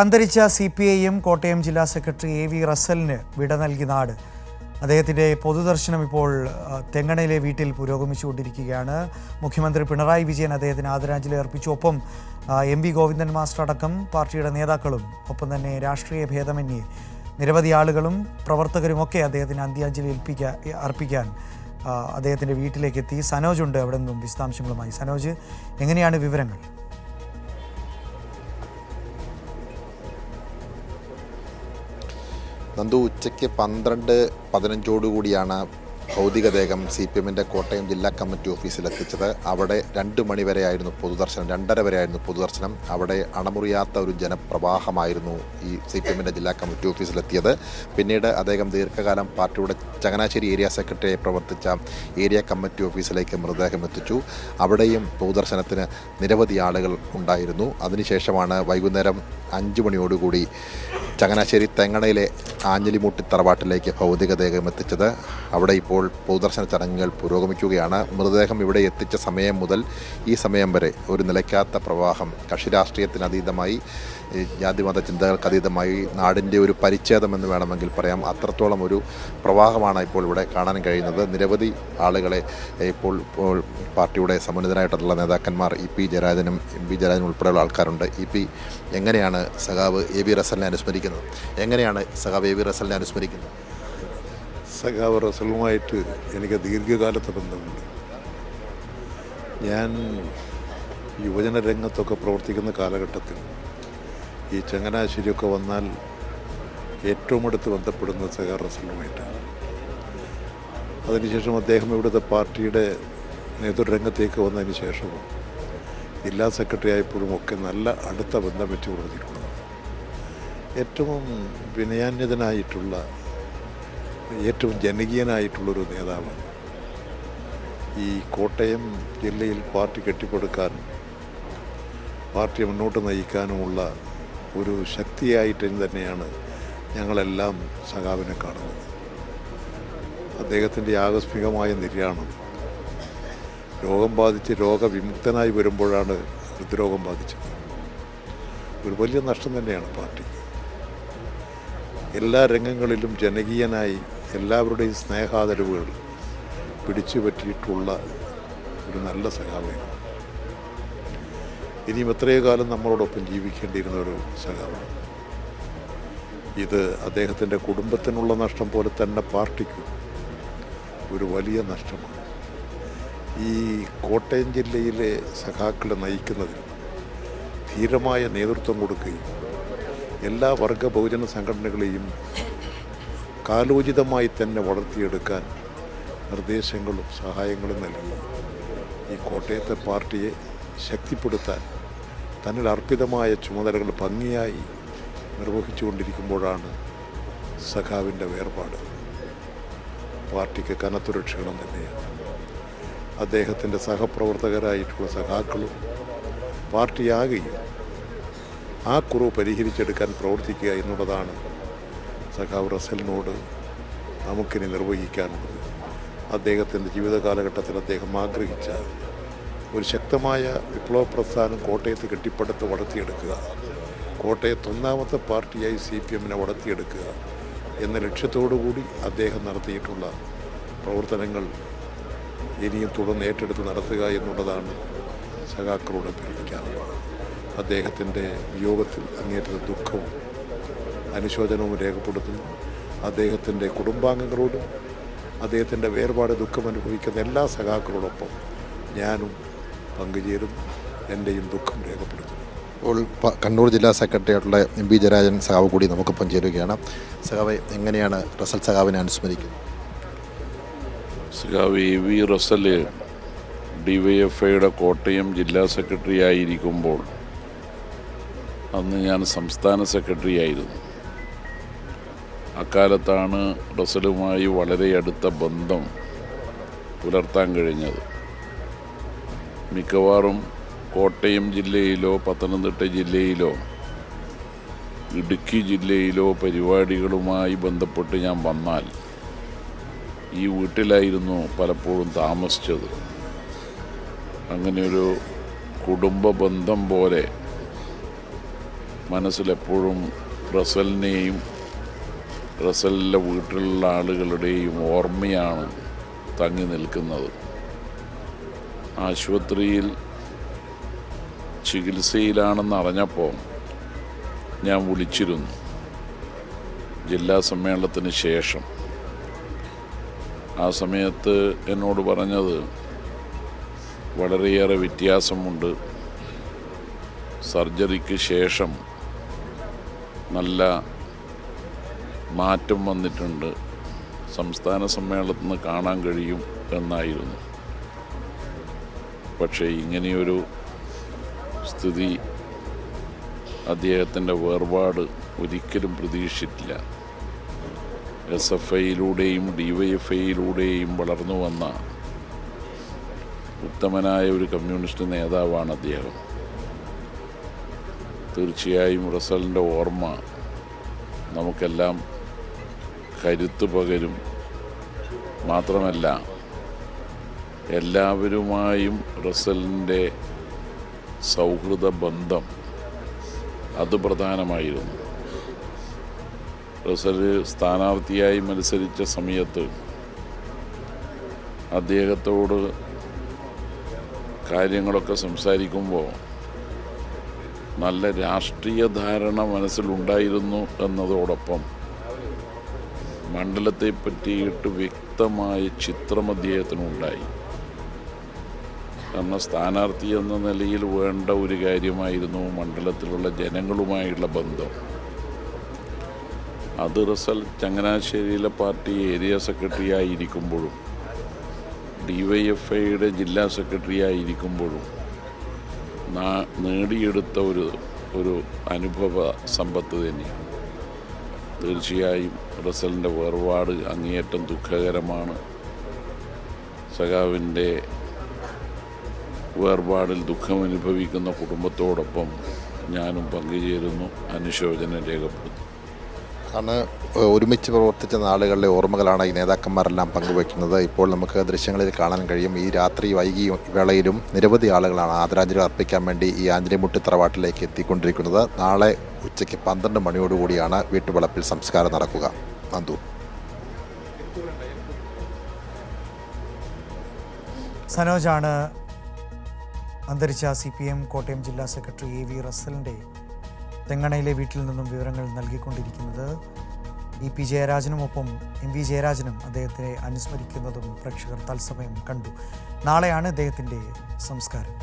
അന്തരിച്ച CPIM കോട്ടയം ജില്ലാ secretary AV റസലിന് വിട നൽകി നാട്. അദ്ദേഹത്തിൻ്റെ പൊതുദർശനം ഇപ്പോൾ തെങ്ങണയിലെ വീട്ടിൽ പുരോഗമിച്ചുകൊണ്ടിരിക്കുകയാണ്. മുഖ്യമന്ത്രി പിണറായി വിജയൻ അദ്ദേഹത്തിന് ആദരാഞ്ജലി അർപ്പിച്ചു. ഒപ്പം MV ഗോവിന്ദൻ മാസ്റ്റർ അടക്കം പാർട്ടിയുടെ നേതാക്കളും ഒപ്പം തന്നെ രാഷ്ട്രീയ ഭേദമന്യേ നിരവധി ആളുകളും പ്രവർത്തകരുമൊക്കെ അദ്ദേഹത്തിന് അന്ത്യാഞ്ജലി അർപ്പിക്കാൻ അദ്ദേഹത്തിൻ്റെ വീട്ടിലേക്ക് എത്തി. സനോജ് ഉണ്ട് അവിടെ നിന്നും വിശദാംശങ്ങളുമായി. സനോജ്, എങ്ങനെയാണ് വിവരങ്ങൾ? നന്ദു, ഉച്ചയ്ക്ക് 12:15 ഭൗതികദേഹം CPMൻ്റെ കോട്ടയം ജില്ലാ കമ്മിറ്റി ഓഫീസിലെത്തിച്ചത്. അവിടെ 2 മണി വരെയായിരുന്നു പൊതുദർശനം, 2:30 വരെയായിരുന്നു പൊതുദർശനം. അവിടെ അണമുറിയാത്ത ഒരു ജനപ്രവാഹമായിരുന്നു ഈ CPMൻ്റെ ജില്ലാ കമ്മിറ്റി ഓഫീസിലെത്തിയത്. പിന്നീട് അദ്ദേഹം ദീർഘകാലം പാർട്ടിയുടെ ചങ്ങനാശ്ശേരി ഏരിയ സെക്രട്ടറിയായി പ്രവർത്തിച്ച ഏരിയ കമ്മിറ്റി ഓഫീസിലേക്ക് മൃതദേഹം എത്തിച്ചു. അവിടെയും പൊതുദർശനത്തിന് നിരവധി ആളുകൾ ഉണ്ടായിരുന്നു. അതിനുശേഷമാണ് വൈകുന്നേരം 5 മണിയോടുകൂടി ചങ്ങനാശ്ശേരി തെങ്ങണയിലെ ആഞ്ഞലിമൂട്ടി തറവാട്ടിലേക്ക് ഭൗതികദേഹം എത്തിച്ചത്. അവിടെ ഇപ്പോൾ പൊതുദർശന ചടങ്ങുകൾ പുരോഗമിക്കുകയാണ്. മൃതദേഹം ഇവിടെ എത്തിച്ച സമയം മുതൽ ഈ സമയം വരെ ഒരു നിലയ്ക്കാത്ത പ്രവാഹം, കക്ഷി രാഷ്ട്രീയത്തിനതീതമായി, ജാതിമത ചിന്തകൾക്കതീതമായി നാടിൻ്റെ ഒരു പരിച്ഛേദമെന്ന് വേണമെങ്കിൽ പറയാം. അത്രത്തോളം ഒരു പ്രവാഹമാണ് ഇപ്പോൾ ഇവിടെ കാണാൻ കഴിയുന്നത്. നിരവധി ആളുകളെ ഇപ്പോൾ പാർട്ടിയുടെ സമുന്നതരായിട്ടുള്ള നേതാക്കന്മാർ EP ജയരാജനും MV ജയരാജനും ഉൾപ്പെടെയുള്ള ആൾക്കാരുണ്ട്. EP, എങ്ങനെയാണ് സഖാവ് AV റസലിനെ അനുസ്മരിക്കുന്നത്? എങ്ങനെയാണ് സഖാവ് AV റസലിനെ അനുസ്മരിക്കുന്നത്? സഖാവ് റസലുമായിട്ട് എനിക്ക് ദീർഘകാലത്തെ ബന്ധമുണ്ട്. ഞാൻ യുവജന രംഗത്തൊക്കെ പ്രവർത്തിക്കുന്ന കാലഘട്ടത്തിൽ ഈ ചങ്ങനാശ്ശേരിയൊക്കെ വന്നാൽ ഏറ്റവും അടുത്ത് ബന്ധപ്പെടുന്നത് സഖാവ് റസലുമായിട്ടാണ്. അതിനുശേഷം അദ്ദേഹം ഇവിടുത്തെ പാർട്ടിയുടെ നേതൃരംഗത്തേക്ക് വന്നതിന് ശേഷവും ജില്ലാ സെക്രട്ടറി ആയപ്പോഴും ഒക്കെ നല്ല അടുത്ത ബന്ധം വെച്ച് കൊടുത്തിട്ടുള്ളത്. ഏറ്റവും വിനയാന്യതനായിട്ടുള്ള, ഏറ്റവും ജനകീയനായിട്ടുള്ളൊരു നേതാവാണ്. ഈ കോട്ടയം ജില്ലയിൽ പാർട്ടി കെട്ടിപ്പടുക്കാൻ, പാർട്ടിയെ മുന്നോട്ട് നയിക്കാനുമുള്ള ഒരു ശക്തിയായിട്ട് തന്നെയാണ് ഞങ്ങളെല്ലാം സഖാവിനെ കാണുന്നത്. അദ്ദേഹത്തിൻ്റെ ആകസ്മികമായ നിര്യാണം, രോഗം ബാധിച്ച് രോഗവിമുക്തനായി വരുമ്പോഴാണ് ഹൃദ്രോഗം ബാധിച്ചത്. ഒരു വലിയ നഷ്ടം തന്നെയാണ് പാർട്ടിക്ക്. എല്ലാ രംഗങ്ങളിലും ജനകീയനായി എല്ലാവരുടെയും സ്നേഹാദരവുകൾ പിടിച്ചു പറ്റിയിട്ടുള്ള ഒരു നല്ല സഖാവാണ്. ഇനിയും എത്രയോ കാലം നമ്മളോടൊപ്പം ജീവിക്കേണ്ടിയിരുന്ന ഒരു സഖാവാണ്. ഇത് അദ്ദേഹത്തിൻ്റെ കുടുംബത്തിനുള്ള നഷ്ടം പോലെ തന്നെ പാർട്ടിക്കും ഒരു വലിയ നഷ്ടമാണ്. ഈ കോട്ടയം ജില്ലയിലെ സഖാക്കളെ നയിക്കുന്നതിൽ ധീരമായ നേതൃത്വം കൊടുക്കുകയും എല്ലാ വർഗ ബഹുജന സംഘടനകളെയും കാലോചിതമായി തന്നെ വളർത്തിയെടുക്കാൻ നിർദ്ദേശങ്ങളും സഹായങ്ങളും നൽകി ഈ കോട്ടയത്തെ പാർട്ടിയെ ശക്തിപ്പെടുത്താൻ തന്നിൽ അർപ്പിതമായ ചുമതലകൾ ഭംഗിയായി നിർവഹിച്ചുകൊണ്ടിരിക്കുമ്പോഴാണ് സഖാവിൻ്റെ വേർപാട്. പാർട്ടിക്ക് കനത്തൊരു ക്ഷീണം തന്നെയാണ്. അദ്ദേഹത്തിൻ്റെ സഹപ്രവർത്തകരായിട്ടുള്ള സഖാക്കളും പാർട്ടിയാകുകയും ആ കുറവ് പരിഹരിച്ചെടുക്കാൻ പ്രവർത്തിക്കുക എന്നുള്ളതാണ് സഖാവ് റസലിനോട് നമുക്കിനി നിർവഹിക്കാനുള്ളത്. അദ്ദേഹത്തിൻ്റെ ജീവിത കാലഘട്ടത്തിൽ അദ്ദേഹം ആഗ്രഹിച്ച ഒരു ശക്തമായ വിപ്ലവ പ്രസ്ഥാനം കോട്ടയത്ത് കെട്ടിപ്പടുത്ത് വളർത്തിയെടുക്കുക, കോട്ടയത്ത് 1ാമത്തെ പാർട്ടിയായി CPMനെ വളർത്തിയെടുക്കുക എന്ന ലക്ഷ്യത്തോടുകൂടി അദ്ദേഹം നടത്തിയിട്ടുള്ള പ്രവർത്തനങ്ങൾ ഇനിയും തുടർന്ന് ഏറ്റെടുത്ത് നടത്തുക എന്നുള്ളതാണ് സഖാക്കളോട് അഭ്യർത്ഥിക്കാനുള്ളത്. അദ്ദേഹത്തിൻ്റെ വിയോഗത്തിൽ അങ്ങേറ്റത്തെ ദുഃഖവും അനുശോചനവും രേഖപ്പെടുത്തുന്നു. അദ്ദേഹത്തിൻ്റെ കുടുംബാംഗങ്ങളോടും അദ്ദേഹത്തിൻ്റെ വേർപാട് ദുഃഖം അനുഭവിക്കുന്ന എല്ലാ സഖാക്കളോടൊപ്പം ഞാനും പങ്കുചേരുന്നു, എൻ്റെയും ദുഃഖം രേഖപ്പെടുത്തുന്നു. ഇപ്പോൾ കണ്ണൂർ ജില്ലാ സെക്രട്ടറി ആയിട്ടുള്ള MV ജയരാജൻ സഖാവ് കൂടി നമുക്കൊപ്പം ചേരുകയാണ്. സഖാവ്, എങ്ങനെയാണ് റസൽ സഖാവിനെ അനുസ്മരിക്കുന്നത്? സഖാവ് AV റസൽ DYFIയുടെ കോട്ടയം ജില്ലാ സെക്രട്ടറി ആയിരിക്കുമ്പോൾ അന്ന് ഞാൻ സംസ്ഥാന സെക്രട്ടറി ആയിരുന്നു. അക്കാലത്താണ് റസലുമായി വളരെ അടുത്ത ബന്ധം പുലർത്താൻ കഴിഞ്ഞത്. മിക്കവാറും കോട്ടയം ജില്ലയിലോ പത്തനംതിട്ട ജില്ലയിലോ ഇടുക്കി ജില്ലയിലോ പരിപാടികളുമായി ബന്ധപ്പെട്ട് ഞാൻ വന്നാൽ ഈ വീട്ടിലായിരുന്നു പലപ്പോഴും താമസിച്ചത്. അങ്ങനെയൊരു കുടുംബ ബന്ധം പോലെ മനസ്സിലെപ്പോഴും റസലിനെയും റസലിൻ്റെ വീട്ടിലുള്ള ആളുകളുടെയും ഓർമ്മയാണ് തങ്ങി നിൽക്കുന്നത്. ആശുപത്രിയിൽ ചികിത്സയിലാണെന്ന് അറിഞ്ഞപ്പോൾ ഞാൻ വിളിച്ചിരുന്നു ജില്ലാ സമ്മേളനത്തിന് ശേഷം. ആ സമയത്ത് എന്നോട് പറഞ്ഞത് വളരെയേറെ വ്യത്യാസമുണ്ട്, സർജറിക്ക് ശേഷം നല്ല മാറ്റം വന്നിട്ടുണ്ട്, സംസ്ഥാന സമ്മേളനത്തിൽ നിന്ന് കാണാൻ കഴിയും എന്നായിരുന്നു. പക്ഷേ ഇങ്ങനെയൊരു സ്ഥിതി, അദ്ദേഹത്തിൻ്റെ വേർപാട് ഒരിക്കലും പ്രതീക്ഷിച്ചിട്ടില്ല. SFIയിലൂടെയും DYFIയിലൂടെയും വളർന്നു വന്ന ഉത്തമനായ ഒരു കമ്മ്യൂണിസ്റ്റ് നേതാവാണ് അദ്ദേഹം. തീർച്ചയായും റസലിൻ്റെ ഓർമ്മ നമുക്കെല്ലാം കരുത്ത് പകരും. മാത്രമല്ല, എല്ലാവരുമായും റസലിൻ്റെ സൗഹൃദ ബന്ധം അത് പ്രധാനമായിരുന്നു. റസൽ സ്ഥാനാർത്ഥിയായി മത്സരിച്ച സമയത്ത് അദ്ദേഹത്തോട് കാര്യങ്ങളൊക്കെ സംസാരിക്കുമ്പോൾ നല്ല രാഷ്ട്രീയ ധാരണ മനസ്സിലുണ്ടായിരുന്നു എന്നതോടൊപ്പം മണ്ഡലത്തെ പറ്റിയിട്ട് വ്യക്തമായ ചിത്രം അദ്ദേഹത്തിനുണ്ടായി. കാരണം സ്ഥാനാർത്ഥി എന്ന നിലയിൽ വേണ്ട ഒരു കാര്യമായിരുന്നു മണ്ഡലത്തിലുള്ള ജനങ്ങളുമായുള്ള ബന്ധം. അത് റസൽ ചങ്ങനാശ്ശേരിയിലെ പാർട്ടി ഏരിയ സെക്രട്ടറി ആയിരിക്കുമ്പോഴും DYFIയുടെ ജില്ലാ സെക്രട്ടറി ആയിരിക്കുമ്പോഴും നേടിയെടുത്ത ഒരു അനുഭവ സമ്പത്ത് തന്നെയാണ്. തീർച്ചയായും റസലിൻ്റെ വേർപാട് അങ്ങേയറ്റം ദുഃഖകരമാണ്. സഖാവിൻ്റെ വേർപാടിൽ ദുഃഖമനുഭവിക്കുന്ന കുടുംബത്തോടൊപ്പം ഞാനും പങ്കുചേരുന്നു, അനുശോചനം രേഖപ്പെടുത്തുന്നു. കാരണം ഒരുമിച്ച് പ്രവർത്തിച്ച നാളുകളിലെ ഓർമ്മകളാണ് ഈ നേതാക്കന്മാരെല്ലാം പങ്കുവയ്ക്കുന്നത്. ഇപ്പോൾ നമുക്ക് ദൃശ്യങ്ങളിൽ കാണാൻ കഴിയും, ഈ രാത്രി വൈകിയ വേളയിലും നിരവധി ആളുകളാണ് ആദരാഞ്ജലി അർപ്പിക്കാൻ വേണ്ടി ഈ ആഞ്ഞിലിമുട്ടി തറവാട്ടിലേക്ക് എത്തിക്കൊണ്ടിരിക്കുന്നത്. നാളെ ഉച്ചയ്ക്ക് 12 മണിയോടുകൂടിയാണ് വീട്ടുവളപ്പിൽ സംസ്കാരം നടക്കുക. നന്ദു. സനോജാണ് അന്തരിച്ച CPM കോട്ടയം ജില്ലാ സെക്രട്ടറി AV റസലിൻ്റെ തെങ്ങണയിലെ വീട്ടിൽ നിന്നും വിവരങ്ങൾ നൽകിക്കൊണ്ടിരിക്കുന്നത്. EP ജയരാജനും ഒപ്പം MV ജയരാജനും അദ്ദേഹത്തെ അനുസ്മരിക്കുന്നതും പ്രേക്ഷകർ തത്സമയം കണ്ടു. നാളെയാണ് അദ്ദേഹത്തിൻ്റെ സംസ്കാരം.